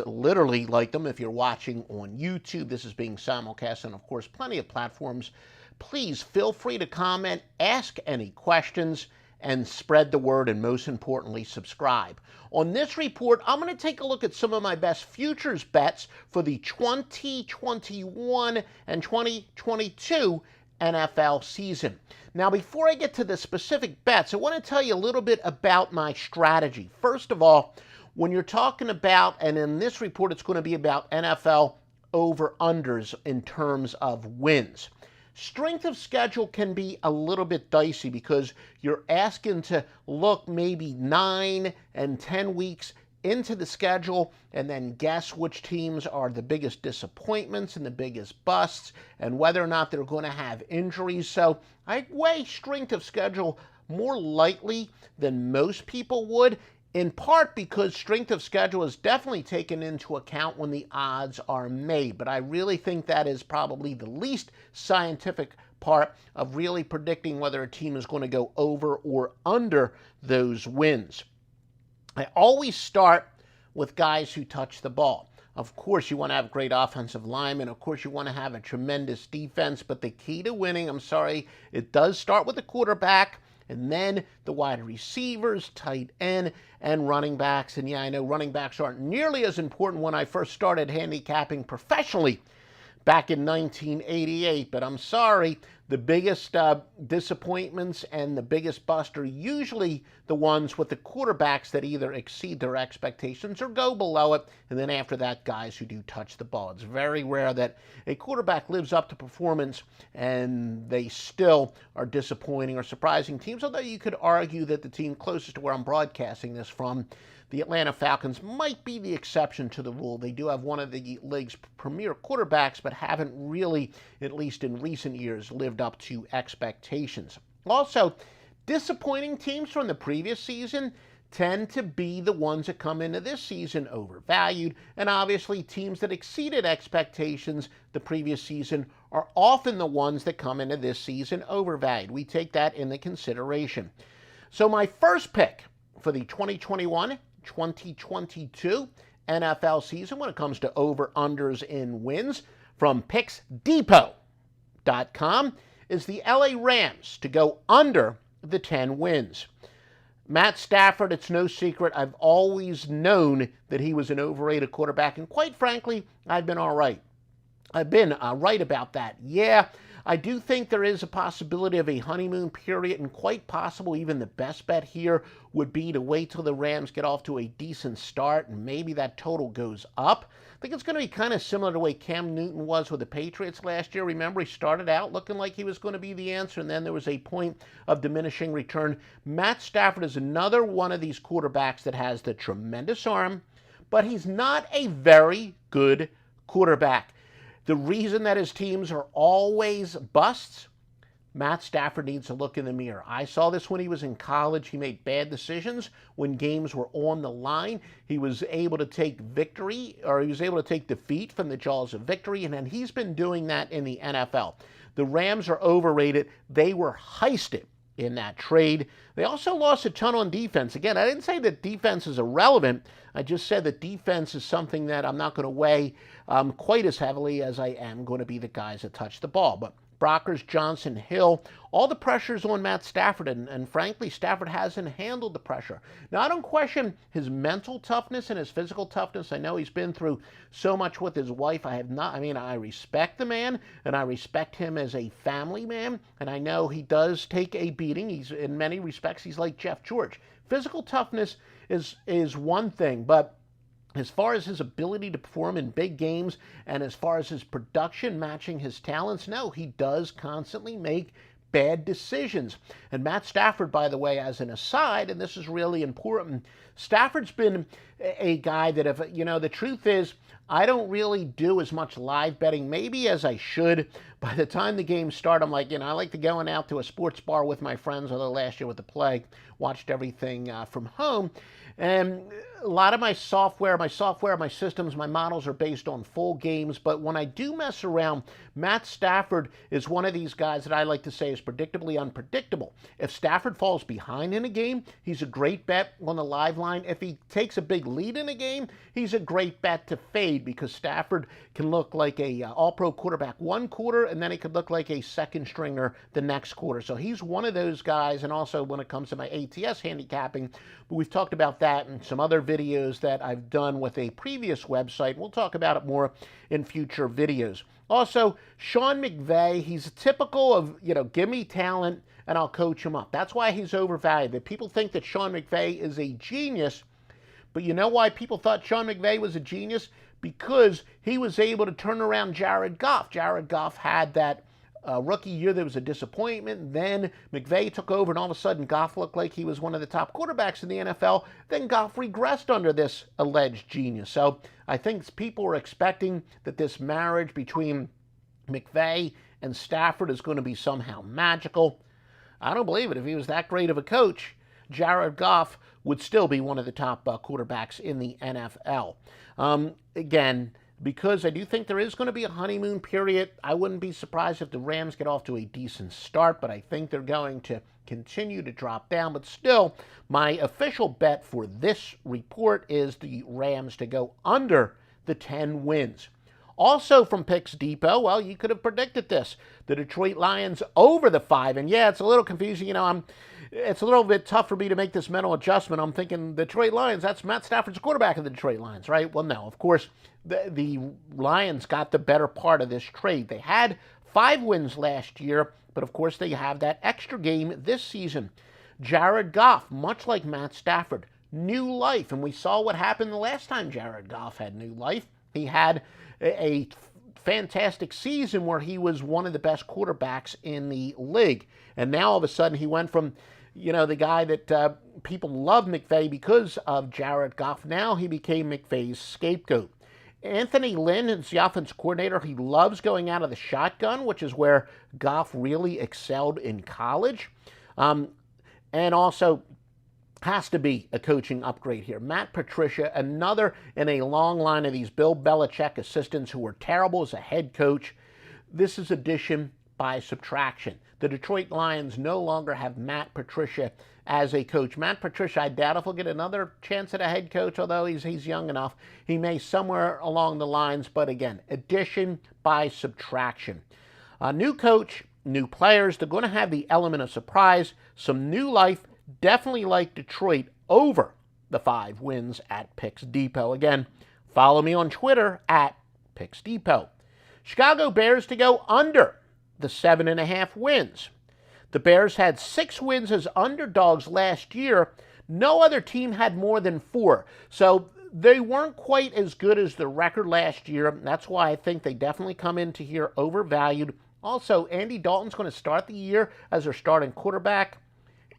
Literally like them if you're watching on YouTube. This is being simulcast on, of course, plenty of platforms. Please feel free to comment, ask any questions, and spread the word, and most importantly, subscribe. On this report, I'm going to take a look at some of my best futures bets for the 2021 and 2022 NFL season. Now, before I get to the specific bets, I want to tell you a little bit about my strategy. First of all, when you're talking about, and in this report it's going to be about NFL over-unders in terms of wins. Strength of schedule can be a little bit dicey because you're asking to look maybe 9 and 10 weeks into the schedule and then guess which teams are the biggest disappointments and the biggest busts and whether or not they're going to have injuries. So I weigh strength of schedule more lightly than most people would, in part because strength of schedule is definitely taken into account when the odds are made. But I really think that is probably the least scientific part of really predicting whether a team is going to go over or under those wins. I always start with guys who touch the ball. Of course, you want to have great offensive linemen. Of course, you want to have a tremendous defense. But the key to winning, it does start with the quarterback, and then the wide receivers, tight end, and running backs. And yeah, I know running backs aren't nearly as important when I first started handicapping professionally back in 1988, but I'm sorry, the biggest disappointments and the biggest bust are usually the ones with the quarterbacks that either exceed their expectations or go below it, and then after that, guys who do touch the ball. It's very rare that a quarterback lives up to performance and they still are disappointing or surprising teams, although you could argue that the team closest to where I'm broadcasting this from, the Atlanta Falcons, might be the exception to the rule. They do have one of the league's premier quarterbacks, but haven't really, at least in recent years, lived up to expectations. Also, disappointing teams from the previous season tend to be the ones that come into this season overvalued, and obviously teams that exceeded expectations the previous season are often the ones that come into this season overvalued. We take that into consideration. So my first pick for the 2021-2022 NFL season when it comes to over-unders in wins from PicksDepot.com is the LA Rams to go under the 10 wins. Matt Stafford, it's no secret, I've always known that he was an overrated quarterback, and quite frankly, I've been all right. I've been right about that. Yeah, I do think there is a possibility of a honeymoon period, and quite possible even the best bet here would be to wait till the Rams get off to a decent start, and maybe that total goes up. I think it's going to be kind of similar to the way Cam Newton was with the Patriots last year. Remember, he started out looking like he was going to be the answer, and then there was a point of diminishing return. Matt Stafford is another one of these quarterbacks that has the tremendous arm, but he's not a very good quarterback. The reason that his teams are always busts, Matt Stafford needs to look in the mirror. I saw this when he was in college. He made bad decisions when games were on the line. He was able to take defeat from the jaws of victory, and then he's been doing that in the NFL. The Rams are overrated. They were heisted in that trade. They also lost a ton on defense. Again, I didn't say that defense is irrelevant. I just said that defense is something that I'm not going to weigh quite as heavily as I am going to be the guys that touch the ball. But Brockers, Johnson, Hill, all the pressure's on Matt Stafford, and frankly, Stafford hasn't handled the pressure. Now, I don't question his mental toughness and his physical toughness. I know he's been through so much with his wife. I respect the man, and I respect him as a family man, and I know he does take a beating. In many respects, he's like Jeff George. Physical toughness is one thing, but as far as his ability to perform in big games and as far as his production matching his talents, no, he does constantly make bad decisions. And Matt Stafford, by the way, as an aside, and this is really important, Stafford's been a guy that the truth is, I don't really do as much live betting maybe as I should. By the time the games start, I'm like, I like to going out to a sports bar with my friends, although last year with the plague, watched everything from home. And a lot of my software, my systems, my models are based on full games. But when I do mess around, Matt Stafford is one of these guys that I like to say is predictably unpredictable. If Stafford falls behind in a game, he's a great bet on the live line. If he takes a big lead in a game, he's a great bet to fade because Stafford can look like a all-pro quarterback one quarter, and then he could look like a second stringer the next quarter. So he's one of those guys, and also when it comes to my ATS handicapping, but we've talked about that in some other videos that I've done with a previous website. We'll talk about it more in future videos. Also, Sean McVay, he's typical of, give me talent and I'll coach him up. That's why he's overvalued. That people think that Sean McVay is a genius, but you know why people thought Sean McVay was a genius? Because he was able to turn around Jared Goff. Jared Goff had that rookie year that was a disappointment. Then McVay took over, and all of a sudden Goff looked like he was one of the top quarterbacks in the NFL. Then Goff regressed under this alleged genius. So I think people are expecting that this marriage between McVay and Stafford is going to be somehow magical. I don't believe it. If he was that great of a coach, Jared Goff would still be one of the top quarterbacks in the NFL. Again, because I do think there is going to be a honeymoon period, I wouldn't be surprised if the Rams get off to a decent start, but I think they're going to continue to drop down. But still, my official bet for this report is the Rams to go under the 10 wins. Also from PicksDepot, well, you could have predicted this. The Detroit Lions over the 5. And yeah, it's a little confusing. It's a little bit tough for me to make this mental adjustment. I'm thinking Detroit Lions, that's Matt Stafford's quarterback of the Detroit Lions, right? Well, no, of course, the Lions got the better part of this trade. They had 5 wins last year, but of course they have that extra game this season. Jared Goff, much like Matt Stafford, new life. And we saw what happened the last time Jared Goff had new life. He had a fantastic season where he was one of the best quarterbacks in the league. And now all of a sudden he went from, the guy that people love McVay because of Jared Goff. Now he became McVay's scapegoat. Anthony Lynn is the offense coordinator. He loves going out of the shotgun, which is where Goff really excelled in college. And also has to be a coaching upgrade here. Matt Patricia, another in a long line of these Bill Belichick assistants who were terrible as a head coach. This is addition by subtraction. The Detroit Lions no longer have Matt Patricia as a coach. Matt Patricia, I doubt if he'll get another chance at a head coach, although he's young enough. He may somewhere along the lines, but again, addition by subtraction. A new coach, new players, they're going to have the element of surprise, some new life. Definitely like Detroit over the 5 wins at PicksDepot. Again, follow me on Twitter at PicksDepot. Chicago Bears to go under the 7.5 wins. The Bears had 6 wins as underdogs last year. No other team had more than 4. So they weren't quite as good as the record last year. That's why I think they definitely come into here overvalued. Also, Andy Dalton's going to start the year as their starting quarterback.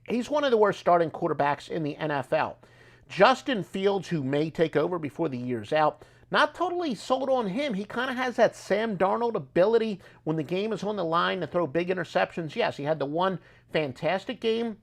He's one of the worst starting quarterbacks in the NFL. Justin Fields, who may take over before the year's out, not totally sold on him. He kind of has that Sam Darnold ability when the game is on the line to throw big interceptions. Yes, he had the one fantastic game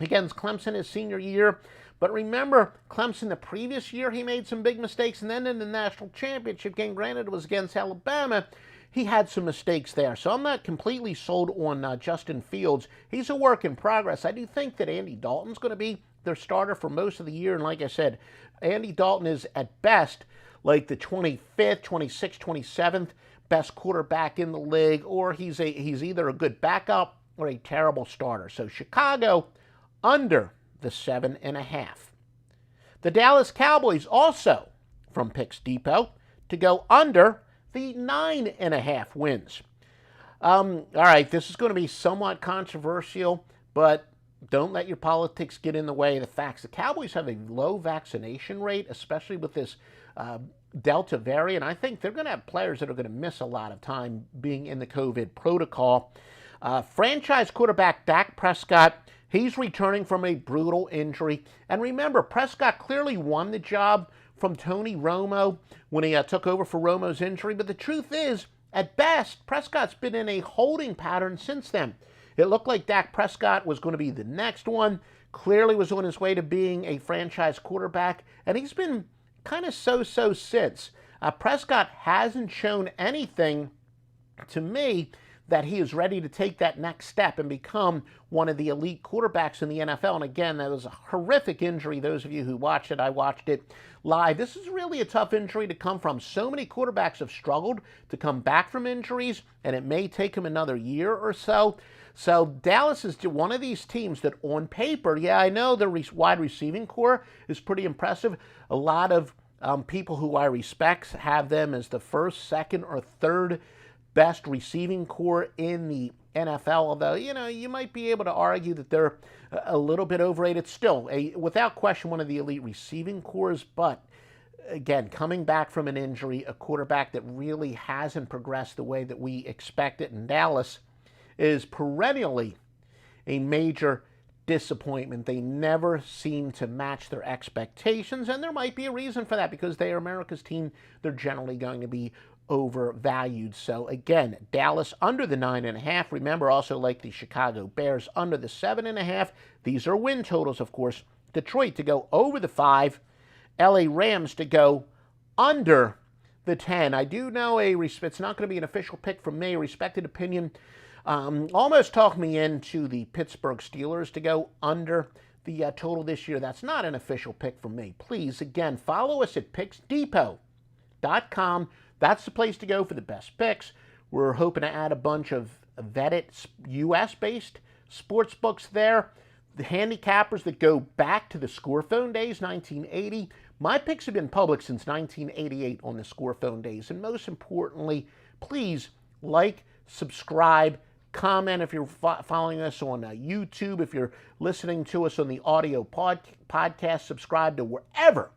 against Clemson his senior year. But remember, Clemson the previous year, he made some big mistakes. And then in the national championship game, granted it was against Alabama, he had some mistakes there. So I'm not completely sold on Justin Fields. He's a work in progress. I do think that Andy Dalton's going to be their starter for most of the year. And like I said, Andy Dalton is at best like the 25th, 26th, 27th best quarterback in the league, or he's either a good backup or a terrible starter. So Chicago under the 7.5. The Dallas Cowboys also from PicksDepot to go under the 9.5 wins. All right, this is going to be somewhat controversial, but don't let your politics get in the way of the facts. The Cowboys have a low vaccination rate, especially with this Delta variant. I think they're going to have players that are going to miss a lot of time being in the COVID protocol. Franchise quarterback Dak Prescott, he's returning from a brutal injury. And remember, Prescott clearly won the job from Tony Romo when he took over for Romo's injury. But the truth is, at best, Prescott's been in a holding pattern since then. It looked like Dak Prescott was going to be the next one, clearly was on his way to being a franchise quarterback, and he's been kind of so-so since. Prescott hasn't shown anything to me that he is ready to take that next step and become one of the elite quarterbacks in the NFL. And again, that was a horrific injury. Those of you who watched it, I watched it live. This is really a tough injury to come from. So many quarterbacks have struggled to come back from injuries, and it may take him another year or so. So Dallas is one of these teams that on paper, yeah, I know the wide receiving core is pretty impressive. A lot of people who I respect have them as the first, second, or third best receiving core in the NFL, although, you might be able to argue that they're a little bit overrated. Still, without question, one of the elite receiving cores, but again, coming back from an injury, a quarterback that really hasn't progressed the way that we expected in Dallas is perennially a major disappointment. They never seem to match their expectations, and there might be a reason for that because they are America's team. They're generally going to be overvalued. So again, Dallas under the 9.5. Remember, also like the Chicago Bears under the 7.5. These are win totals, of course. Detroit to go over the 5. LA Rams to go under the 10. I do know it's not going to be an official pick from me, a respected opinion. Almost talked me into the Pittsburgh Steelers to go under the total this year. That's not an official pick from me. Please, again, follow us at PicksDepot.com. That's the place to go for the best picks. We're hoping to add a bunch of vetted U.S.-based sports books there. The handicappers that go back to the score phone days, 1980. My picks have been public since 1988 on the score phone days. And most importantly, please like, subscribe, comment if you're following us on YouTube. If you're listening to us on the audio podcast, subscribe to wherever